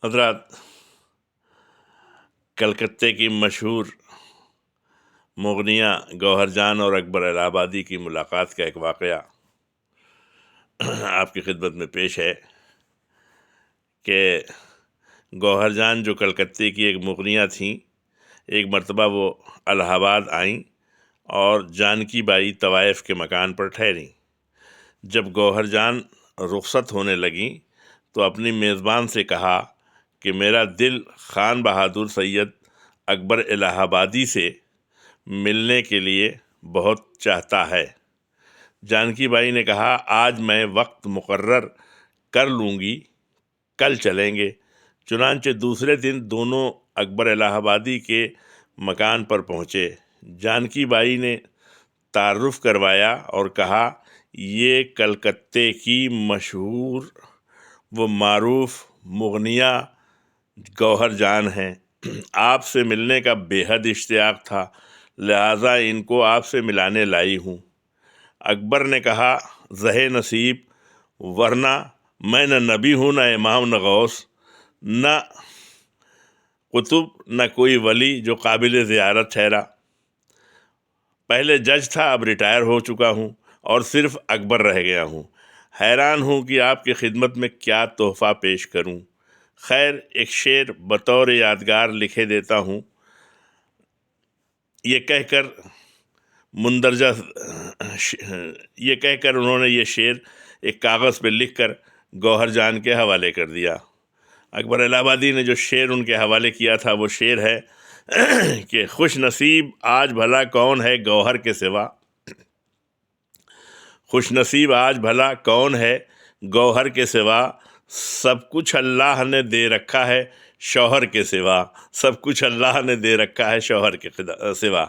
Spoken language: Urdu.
حضرات، کلکتے کی مشہور مغنیہ گوہر جان اور اکبر الہ آبادی کی ملاقات کا ایک واقعہ آپ کی خدمت میں پیش ہے کہ گوہر جان جو کلکتے کی ایک مغنیہ تھیں، ایک مرتبہ وہ الہ آباد آئیں اور جانکی بائی طوائف کے مکان پر ٹھہریں۔ جب گوہر جان رخصت ہونے لگیں تو اپنی میزبان سے کہا کہ میرا دل خان بہادر سید اکبر الہ آبادی سے ملنے کے لیے بہت چاہتا ہے۔ جانکی بائی نے کہا، آج میں وقت مقرر کر لوں گی، کل چلیں گے۔ چنانچہ دوسرے دن دونوں اکبر الہ آبادی کے مکان پر پہنچے۔ جانکی بائی نے تعارف کروایا اور کہا، یہ کلکتے کی مشہور و معروف مغنیہ گوہر جان ہیں۔ آپ سے ملنے کا بے حد اشتیاق تھا، لہٰذا ان کو آپ سے ملانے لائی ہوں۔ اکبر نے کہا، زہ نصیب، ورنہ میں نہ نبی ہوں، نہ امام، نہ غوث، نہ قطب، نہ کوئی ولی جو قابل زیارت ٹھہرا۔ پہلے جج تھا، اب ریٹائر ہو چکا ہوں اور صرف اکبر رہ گیا ہوں۔ حیران ہوں کہ آپ کی خدمت میں کیا تحفہ پیش کروں۔ خیر، ایک شعر بطور یادگار لکھے دیتا ہوں۔ یہ کہہ کر انہوں نے یہ شعر ایک کاغذ پہ لکھ کر گوہر جان کے حوالے کر دیا۔ اکبر الہ آبادی نے جو شعر ان کے حوالے کیا تھا وہ شعر ہے کہ خوش نصیب آج بھلا کون ہے گوہر کے سوا، خوش نصیب آج بھلا کون ہے گوہر کے سوا، سب کچھ اللہ نے دے رکھا ہے شوہر کے سوا، سب کچھ اللہ نے دے رکھا ہے شوہر کے سوا۔